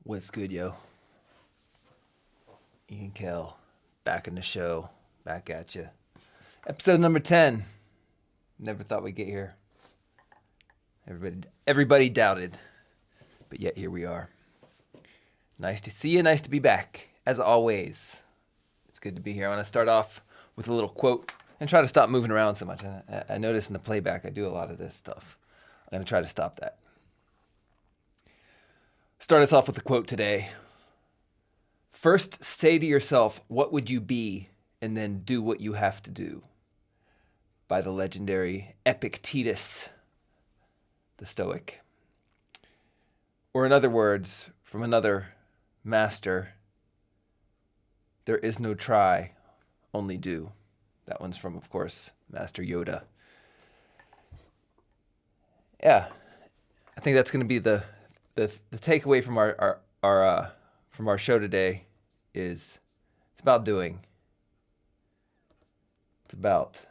What's good, yo? Ian KEL, back in the show, back at you. Episode number 10. Never thought we'd get here. Everybody doubted, but yet here we are. Nice to see you, nice to be back, as always. It's good to be here. I want to start off with a little quote and try to stop moving around so much. I notice in the playback I do a lot of this stuff. I'm going to try to stop that. Start us off with a quote today. First, say to yourself, what would you be, and then do what you have to do. By the legendary Epictetus, the Stoic. Or in other words, from another master, there is no try, only do. That one's from, of course, Master Yoda. Yeah, I think that's going to be the takeaway from our show today is it's about doing. It's about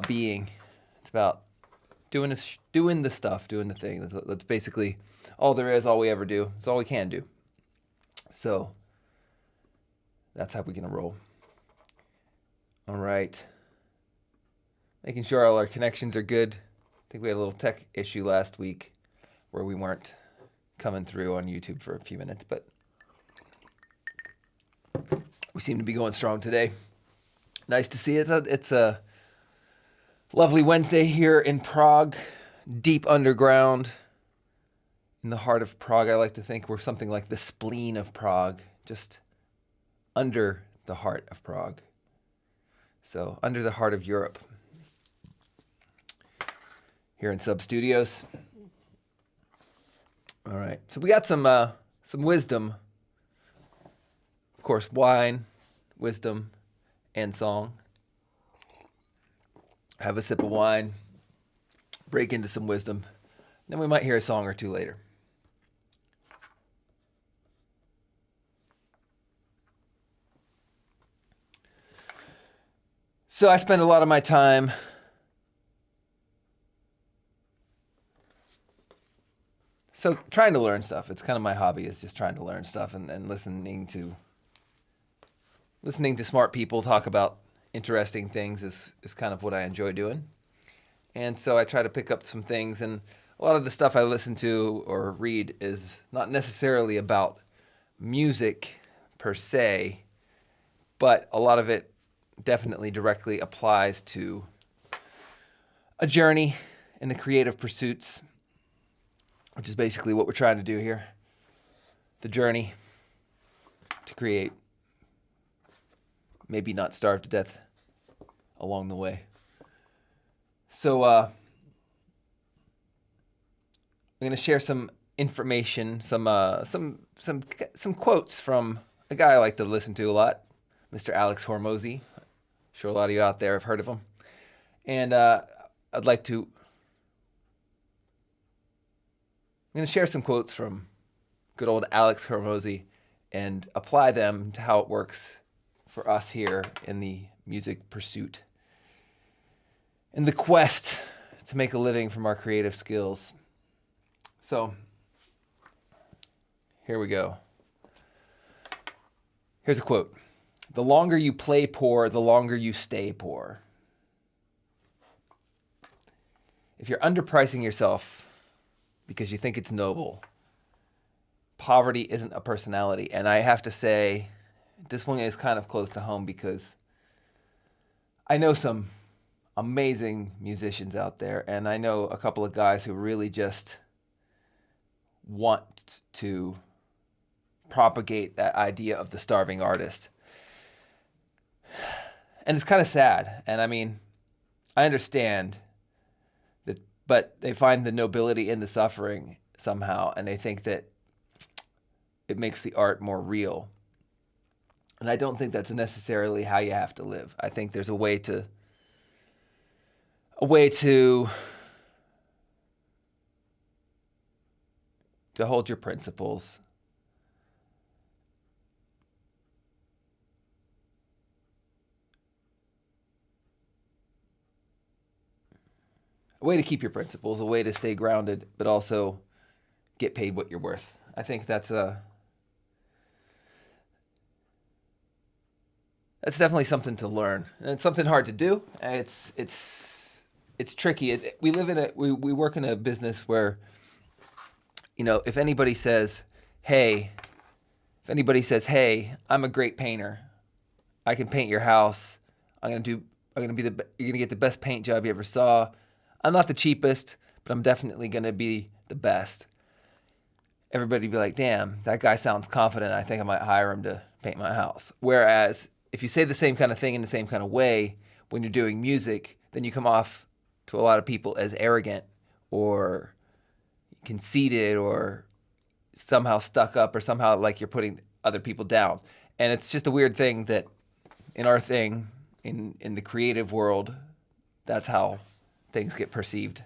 being. It's about doing the stuff, doing the thing. That's basically all there is, all we ever do. It's all we can do. So that's how we're gonna roll. All right. Making sure all our connections are good. I think we had a little tech issue last week where we weren't coming through on YouTube for a few minutes, but we seem to be going strong today. Nice to see it. It's a lovely Wednesday here in Prague, deep underground, in the heart of Prague. I like to think we're something like the spleen of Prague, just under the heart of Prague. So under the heart of Europe. Here in Sub Studios. All right, so we got some wisdom. Of course, wine, wisdom, and song. Have a sip of wine, break into some wisdom, then we might hear a song or two later. So I spend a lot of my time trying to learn stuff. It's kind of my hobby, is just trying to learn stuff and listening to smart people talk about interesting things is kind of what I enjoy doing. And so I try to pick up some things, and a lot of the stuff I listen to or read is not necessarily about music per se, but a lot of it definitely directly applies to a journey in the creative pursuits, which is basically what we're trying to do here. The journey to create, maybe not starve to death along the way. So I'm going to share some information, some quotes from a guy I like to listen to a lot, Mr. Alex Hormozy. I'm sure a lot of you out there have heard of him. And I'm going to share some quotes from good old Alex Hormozy and apply them to how it works for us here in the music pursuit, in the quest to make a living from our creative skills. So, here we go. Here's a quote. The longer you play poor, the longer you stay poor. If you're underpricing yourself because you think it's noble, poverty isn't a personality. And I have to say, this one is kind of close to home because I know some amazing musicians out there, and I know a couple of guys who really just want to propagate that idea of the starving artist. And it's kind of sad. And I mean, I understand that, but they find the nobility in the suffering somehow, and they think that it makes the art more real. And I don't think that's necessarily how you have to live. I think there's a way to hold your principles. a way to keep your principles, a way to stay grounded, but also get paid what you're worth. I think that's definitely something to learn, and it's something hard to do. It's tricky. We work in a business where, if anybody says, "Hey," I'm a great painter. I can paint your house. You're gonna get the best paint job you ever saw. I'm not the cheapest, but I'm definitely gonna be the best. Everybody be like, damn, that guy sounds confident. I think I might hire him to paint my house. Whereas if you say the same kind of thing in the same kind of way when you're doing music, then you come off to a lot of people as arrogant or conceited or somehow stuck up or somehow like you're putting other people down. And it's just a weird thing that in our thing, in the creative world, that's how things get perceived.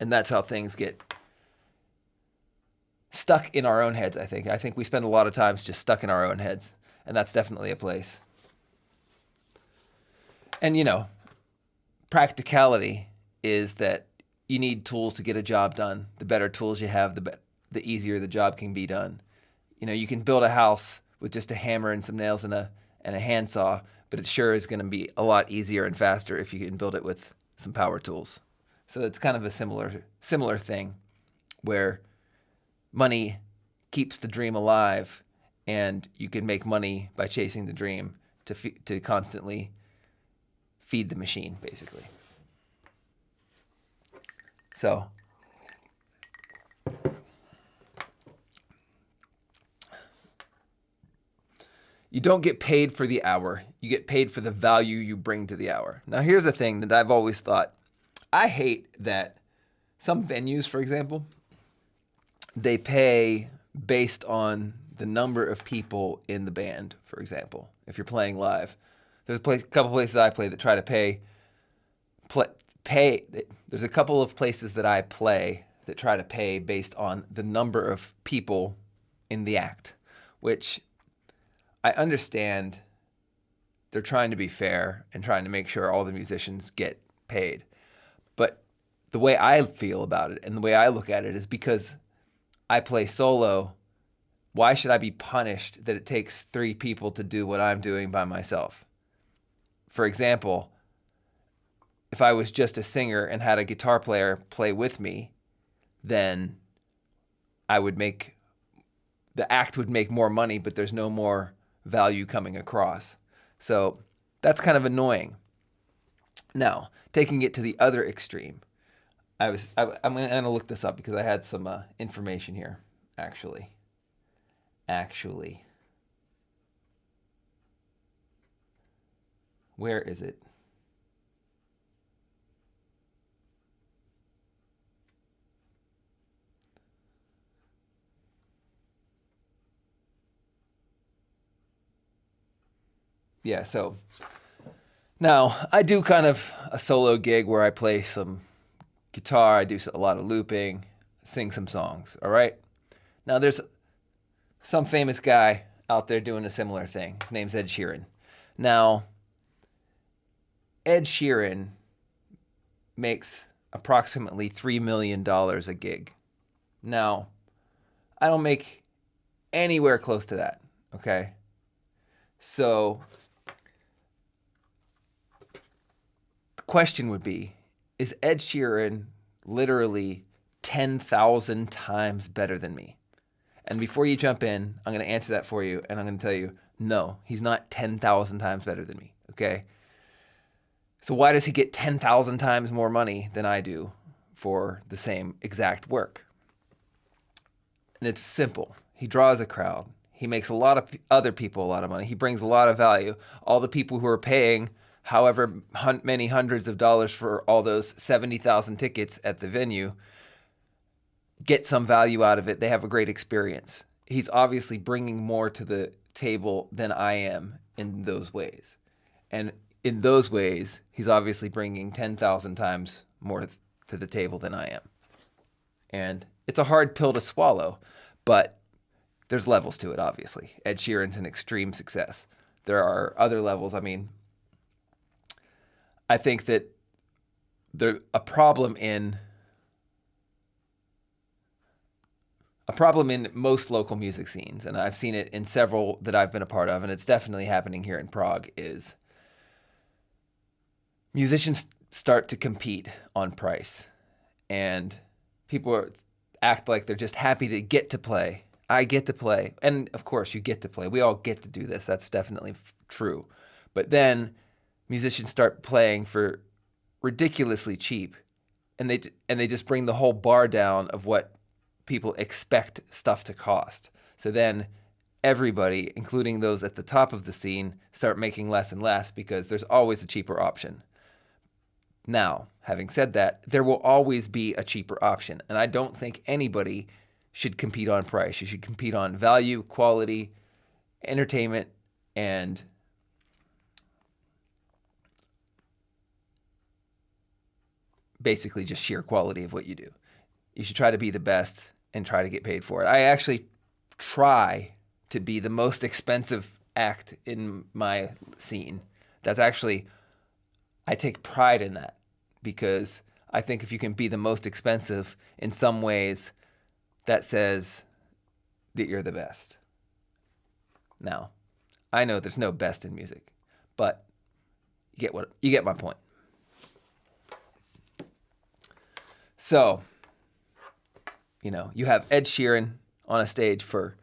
And that's how things get stuck in our own heads, I think. I think we spend a lot of times just stuck in our own heads, and that's definitely a place. And, practicality is that you need tools to get a job done. The better tools you have, the easier the job can be done. You can build a house with just a hammer and some nails and a handsaw, but it sure is going to be a lot easier and faster if you can build it with some power tools. So it's kind of a similar thing where money keeps the dream alive, and you can make money by chasing the dream to constantly feed the machine, basically. So you don't get paid for the hour. You get paid for the value you bring to the hour. Now, here's the thing that I've always thought. I hate that some venues, for example, they pay based on the number of people in the band, for example. If you're playing live, there's a couple places I play that try to pay. There's a couple of places that I play that try to pay based on the number of people in the act, which I understand they're trying to be fair and trying to make sure all the musicians get paid. But the way I feel about it and the way I look at it is because I play solo, why should I be punished that it takes 3 people to do what I'm doing by myself? For example, if I was just a singer and had a guitar player play with me, then the act would make more money, but there's no more value coming across. So that's kind of annoying. Now, taking it to the other extreme, I'm going to look this up because I had some information here, actually. Where is it? Yeah, so now I do kind of a solo gig where I play some guitar, I do a lot of looping, sing some songs, all right? Now there's some famous guy out there doing a similar thing. His name's Ed Sheeran. Now, Ed Sheeran makes approximately $3 million a gig. Now, I don't make anywhere close to that, okay? So the question would be, is Ed Sheeran literally 10,000 times better than me? And before you jump in, I'm going to answer that for you, and I'm going to tell you, no, he's not 10,000 times better than me, okay? So why does he get 10,000 times more money than I do for the same exact work? And it's simple. He draws a crowd. He makes a lot of other people a lot of money. He brings a lot of value. All the people who are paying however many hundreds of dollars for all those 70,000 tickets at the venue get some value out of it. They have a great experience. He's obviously bringing more to the table than I am in those ways. And in those ways, he's obviously bringing 10,000 times more to the table than I am. And it's a hard pill to swallow, but there's levels to it, obviously. Ed Sheeran's an extreme success. There are other levels. I mean, I think that there's a problem in most local music scenes, and I've seen it in several that I've been a part of, and it's definitely happening here in Prague, is musicians start to compete on price, and people act like they're just happy to get to play. I get to play. And of course, you get to play. We all get to do this. That's definitely true. But then musicians start playing for ridiculously cheap, and they just bring the whole bar down of what people expect stuff to cost. So then everybody, including those at the top of the scene, start making less and less because there's always a cheaper option. Now, having said that, there will always be a cheaper option, and I don't think anybody should compete on price. You should compete on value, quality, entertainment, and basically just sheer quality of what you do. You should try to be the best and try to get paid for it. I actually try to be the most expensive act in my scene. That's actually, I take pride in that, because I think if you can be the most expensive in some ways, that says that you're the best. Now, I know there's no best in music, but you get my point. So, you have Ed Sheeran on a stage for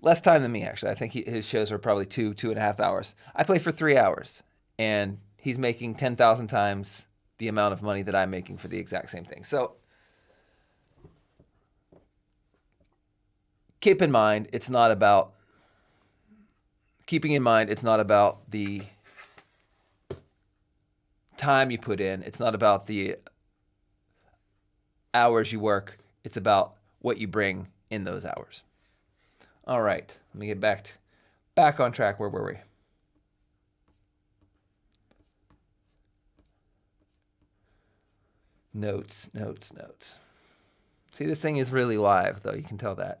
less time than me, actually. I think his shows are probably 2.5 hours. I play for 3 hours, and he's making 10,000 times the amount of money that I'm making for the exact same thing. So, keeping in mind, it's not about the time you put in. It's not about the hours you work. It's about what you bring in those hours. All right, let me get back on track. Where were we? Notes. See, this thing is really live, though. You can tell that.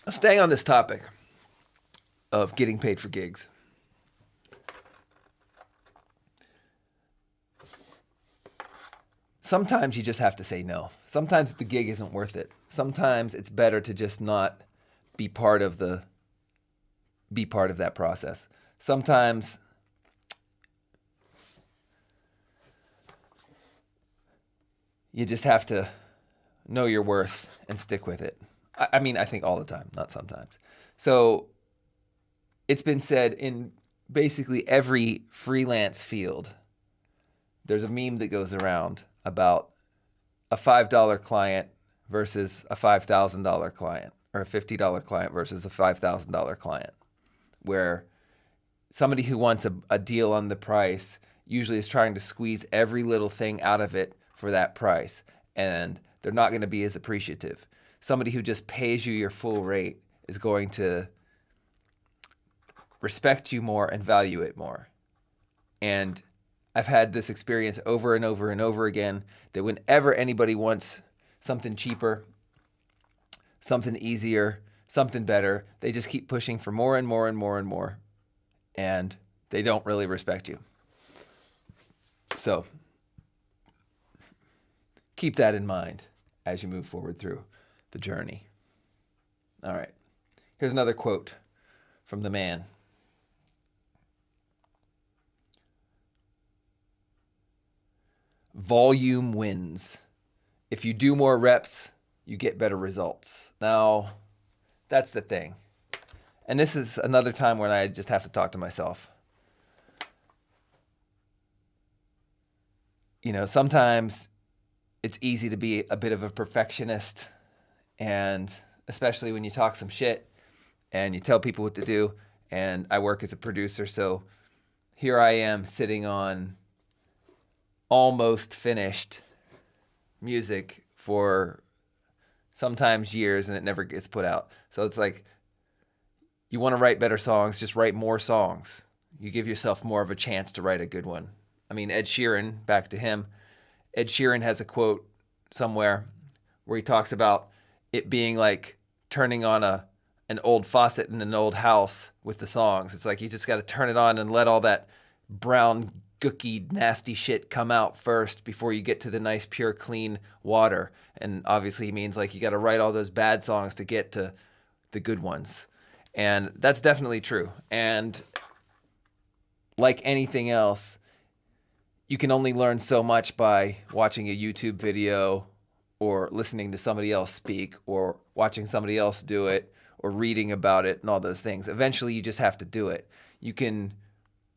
Staying on this topic of getting paid for gigs. Sometimes you just have to say no. Sometimes the gig isn't worth it. Sometimes it's better to just not be part of that process. Sometimes you just have to know your worth and stick with it. I mean, I think all the time, not sometimes. So it's been said in basically every freelance field, there's a meme that goes around about a $5 client versus a $5,000 client, or a $50 client versus a $5,000 client, where somebody who wants a deal on the price usually is trying to squeeze every little thing out of it for that price, and they're not going to be as appreciative. Somebody who just pays you your full rate is going to respect you more and value it more. And I've had this experience over and over and over again, that whenever anybody wants something cheaper, something easier, something better, they just keep pushing for more and more and more and more, and they don't really respect you. So keep that in mind as you move forward through the journey. All right. Here's another quote from the man. Volume wins. If you do more reps, you get better results. Now, that's the thing. And this is another time when I just have to talk to myself. Sometimes it's easy to be a bit of a perfectionist, and especially when you talk some shit and you tell people what to do. And I work as a producer, so here I am sitting on almost finished music for sometimes years, and it never gets put out. So it's like, you want to write better songs, just write more songs. You give yourself more of a chance to write a good one. I mean, Ed Sheeran, back to him. Ed Sheeran has a quote somewhere where he talks about it being like turning on an old faucet in an old house with the songs. It's like you just got to turn it on and let all that brown, gooky, nasty shit come out first before you get to the nice, pure, clean water. And obviously he means like you got to write all those bad songs to get to the good ones. And that's definitely true. And like anything else, you can only learn so much by watching a YouTube video or listening to somebody else speak or watching somebody else do it or reading about it and all those things. Eventually, you just have to do it. You can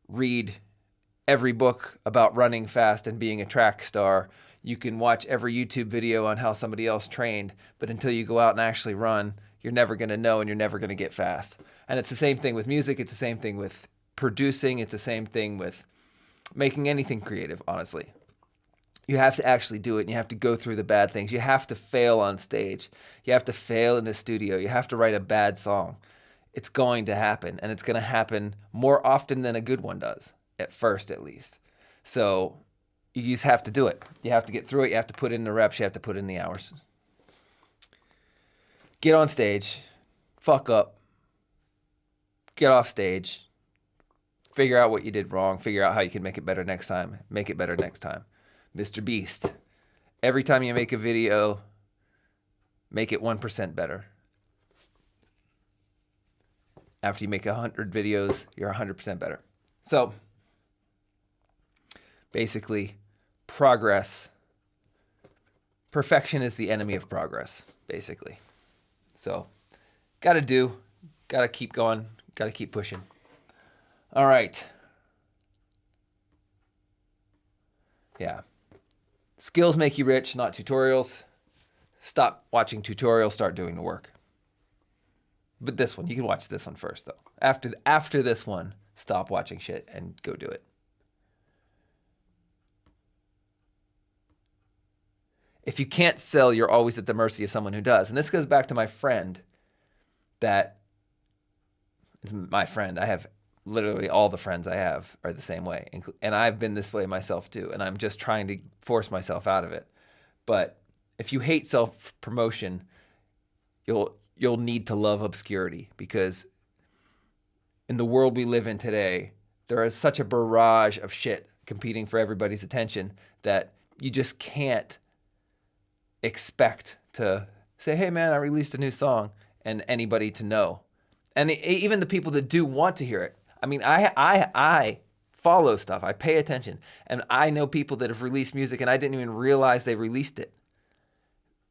read every book about running fast and being a track star. You can watch every YouTube video on how somebody else trained, but until you go out and actually run, you're never going to know and you're never going to get fast. And it's the same thing with music. It's the same thing with producing. It's the same thing with making anything creative, honestly. You have to actually do it, and you have to go through the bad things. You have to fail on stage. You have to fail in the studio. You have to write a bad song. It's going to happen, and it's going to happen more often than a good one does, at first at least. So you just have to do it. You have to get through it. You have to put in the reps. You have to put in the hours. Get on stage. Fuck up. Get off stage. Figure out what you did wrong. Figure out how you can make it better next time. Make it better next time. Mr. Beast. Every time you make a video, make it 1% better. After you make 100 videos, you're 100% better. So, basically, progress. Perfection is the enemy of progress, basically. So, gotta keep going, gotta keep pushing. All right. Yeah. Skills make you rich, not tutorials. Stop watching tutorials, start doing the work. But this one, you can watch this one first, though. After this one, stop watching shit and go do it. If you can't sell, you're always at the mercy of someone who does. And this goes back to my friend that is my friend. I have literally all the friends I have are the same way. And I've been this way myself too. And I'm just trying to force myself out of it. But if you hate self-promotion, you'll need to love obscurity, because in the world we live in today, there is such a barrage of shit competing for everybody's attention that you just can't expect to say, hey man, I released a new song, and anybody to know. And even the people that do want to hear it. I mean, I follow stuff. I pay attention. And I know people that have released music and I didn't even realize they released it.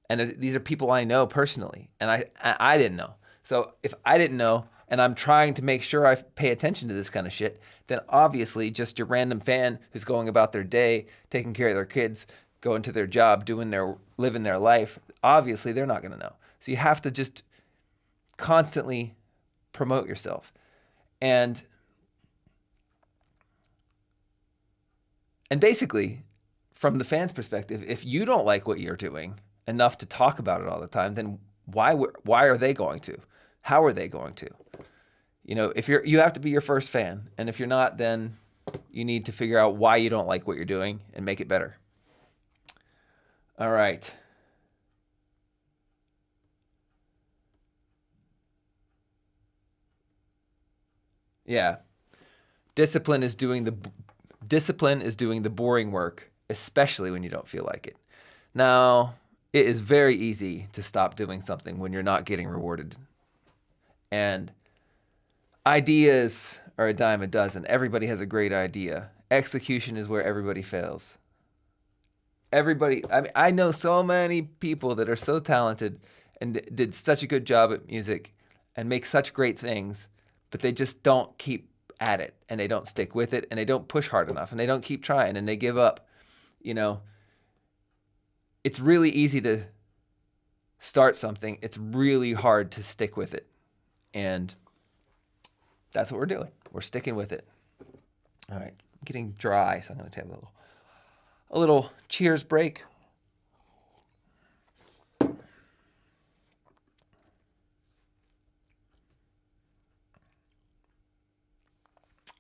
And these are people I know personally. And I didn't know. So if I didn't know and I'm trying to make sure I pay attention to this kind of shit, then obviously just your random fan who's going about their day, taking care of their kids, going to their job, living their life, obviously they're not going to know. So you have to just constantly promote yourself. And basically, from the fans' perspective, if you don't like what you're doing enough to talk about it all the time, then why are they going to? How are they going to? You know, you have to be your first fan. And if you're not, then you need to figure out why you don't like what you're doing and make it better. All right. Yeah. Discipline is doing the boring work, especially when you don't feel like it. Now, it is very easy to stop doing something when you're not getting rewarded. And ideas are a dime a dozen. Everybody has a great idea. Execution is where everybody fails. I know so many people that are so talented and did such a good job at music and make such great things, but they just don't keep at it, and they don't stick with it, and they don't push hard enough, and they don't keep trying, and they give up. You know, it's really easy to start something. It's really hard to stick with it. And that's what we're doing. We're sticking with it. All right, I'm getting dry, so I'm going to take a little cheers break.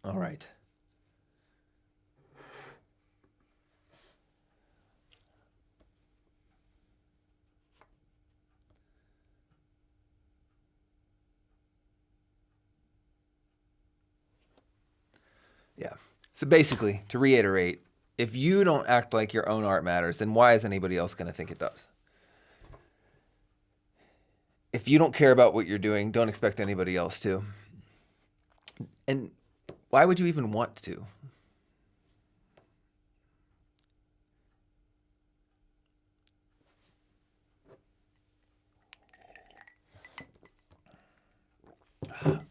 All right. Yeah. So basically, to reiterate, if you don't act like your own art matters, then why is anybody else going to think it does? If you don't care about what you're doing, don't expect anybody else to. And why would you even want to?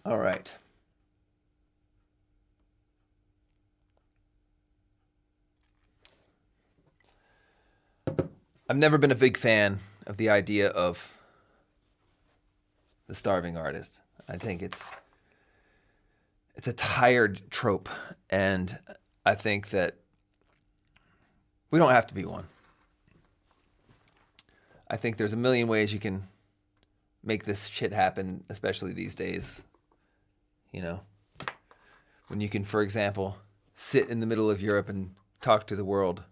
All right. I've never been a big fan of the idea of the starving artist. I think it's a tired trope, and I think that we don't have to be one. I think there's a million ways you can make this shit happen, especially these days. You know, when you can, for example, sit in the middle of Europe and talk to the world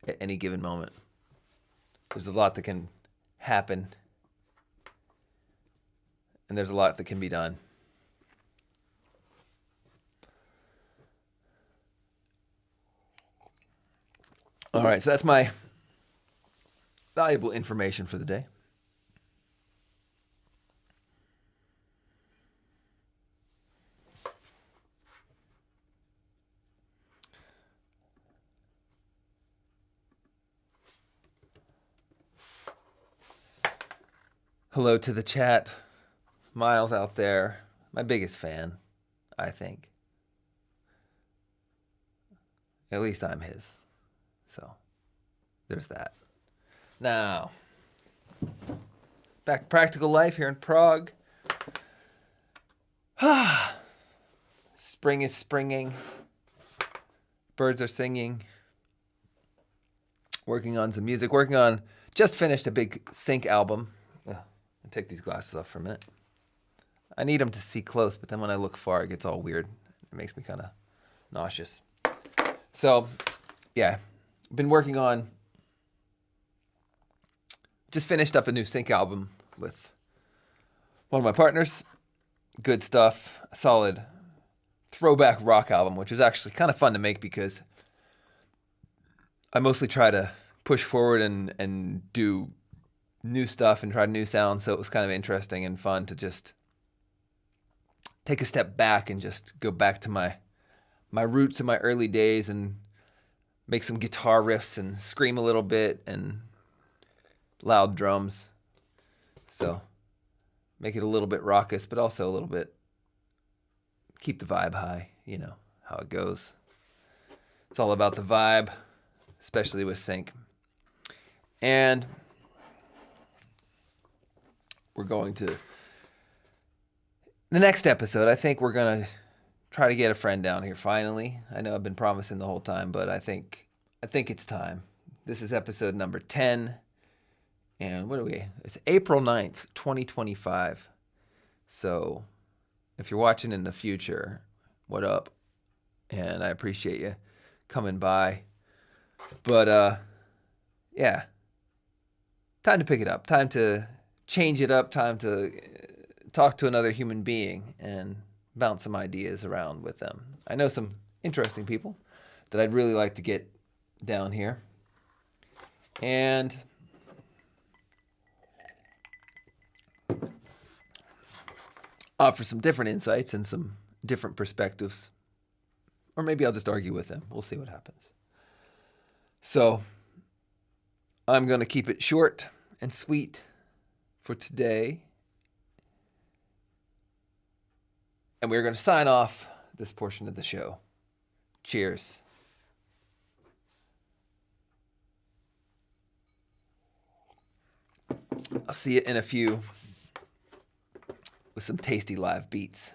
at any given moment. There's a lot that can happen, and there's a lot that can be done. All right, so that's my valuable information for the day. Hello to the chat. Miles out there, my biggest fan, I think. At least I'm his. So, there's that. Now, back to practical life here in Prague. Spring is springing. Birds are singing. Working on some music. Just finished a big sync album. I'll take these glasses off for a minute. I need them to see close, but then when I look far, it gets all weird. It makes me kind of nauseous. So, yeah, been working on. Just finished up a new sync album with one of my partners. Good stuff. A solid throwback rock album, which was actually kind of fun to make because I mostly try to push forward and do new stuff and try new sounds. So it was kind of interesting and fun to just take a step back and just go back to my roots in my early days and make some guitar riffs and scream a little bit and loud drums. So make it a little bit raucous, but also a little bit keep the vibe high. You know how it goes. It's all about the vibe, especially with sync. And we're going to the next episode. I think we're gonna try to get a friend down here finally. I know I've been promising the whole time, but I think it's time. This is episode number 10. And what are we? It's April 9th, 2025. So if you're watching in the future, what up? And I appreciate you coming by. But yeah. Time to pick it up. Time to change it up. Time to talk to another human being and bounce some ideas around with them. I know some interesting people that I'd really like to get down here. And offer some different insights and some different perspectives. Or maybe I'll just argue with them. We'll see what happens. So I'm going to keep it short and sweet for today. And we're going to sign off this portion of the show. Cheers. I'll see you in a few with some tasty live beats.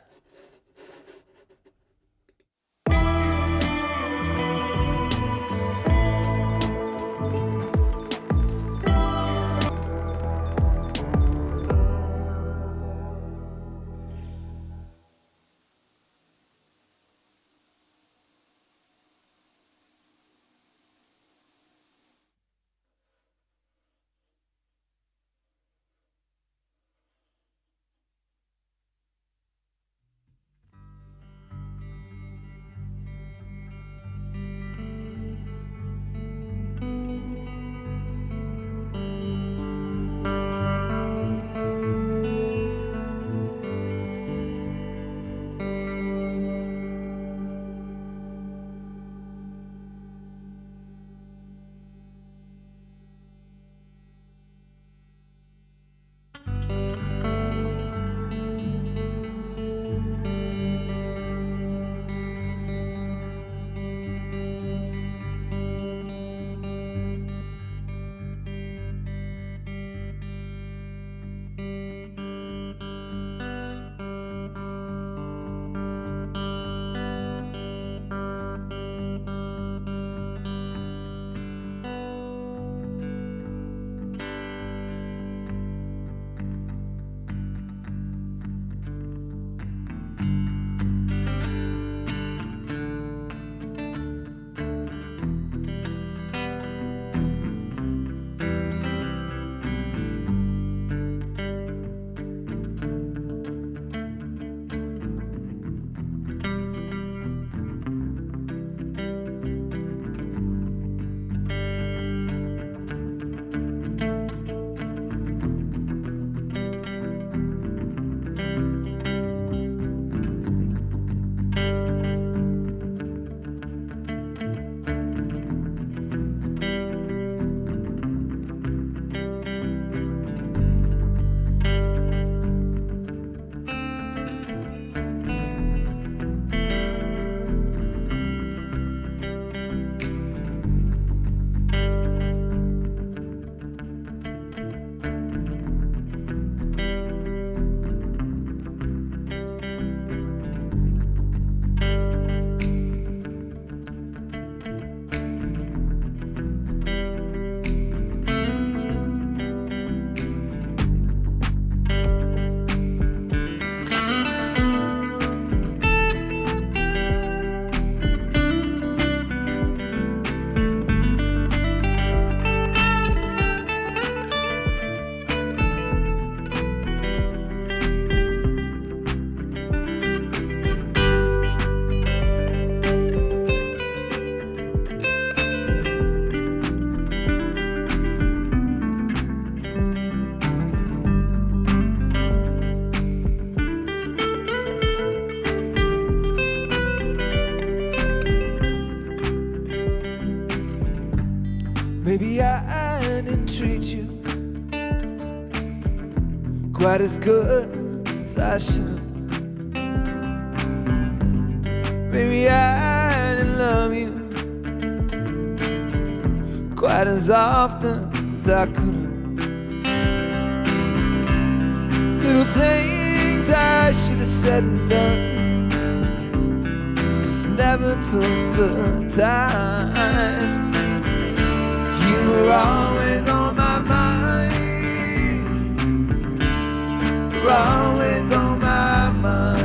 quite as good as I should have. Maybe I didn't love you quite as often as I could have. Little things I should have said and done, just never took the time. You were always on my mind, you were always on my mind.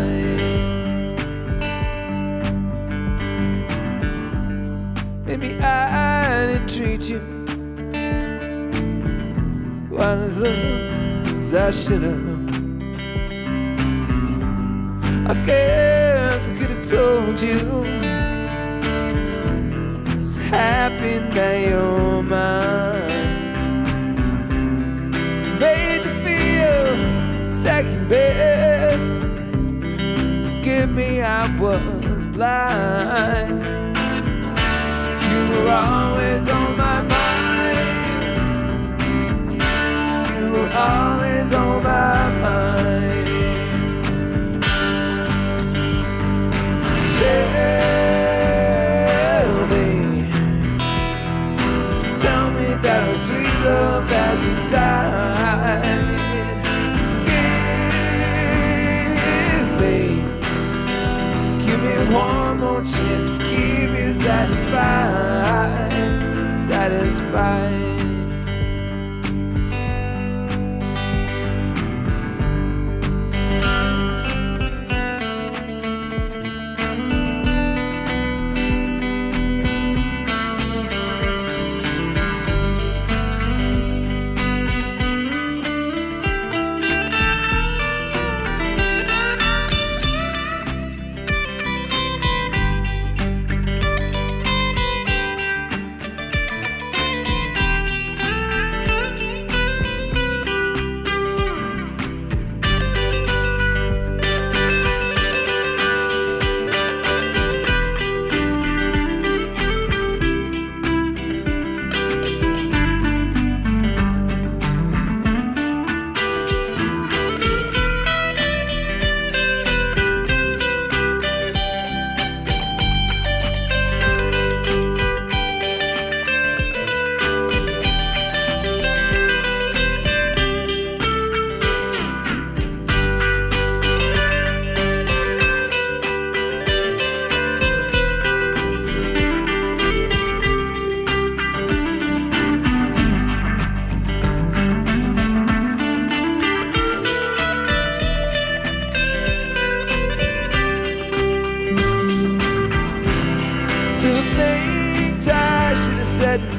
Maybe I didn't treat you quite as I should have. I guess I could have told you I was happy that you're mine. Made you feel second best. Forgive me, I was blind. You were always on my mind. You were always on my mind. Tell me that our sweet love hasn't died. Give me one more chance to keep you satisfied, satisfied.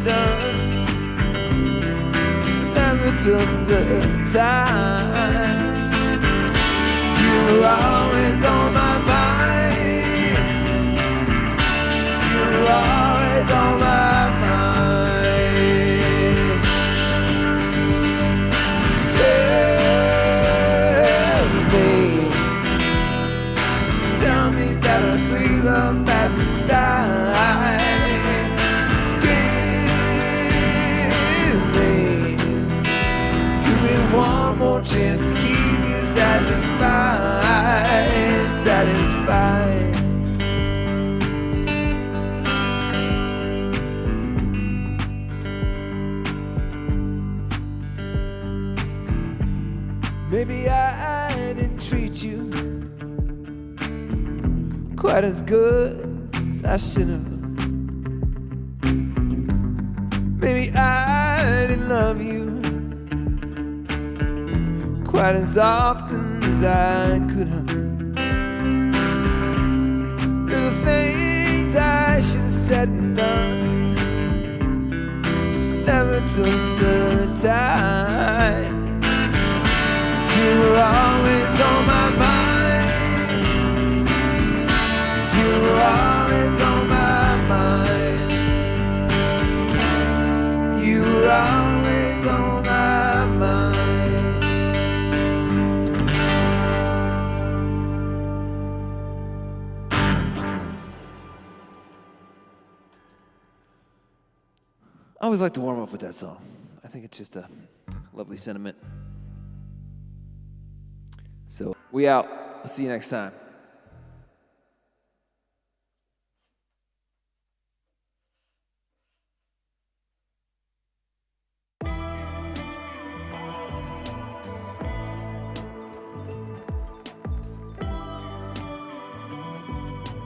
Done, just never took the time. You were always on my mind. You were always on my mind. Tell me that our sweet love hasn't died. One more chance to keep you satisfied, satisfied. Maybe I didn't treat you quite as good as I should have. Maybe I didn't love you quite as often as I could have. Little things I should have said and done, just never took the time. You were always on my mind. You were always on my mind. You were always on my mind. I always like to warm up with that song. I think it's just a lovely sentiment. We out. I'll see you next time.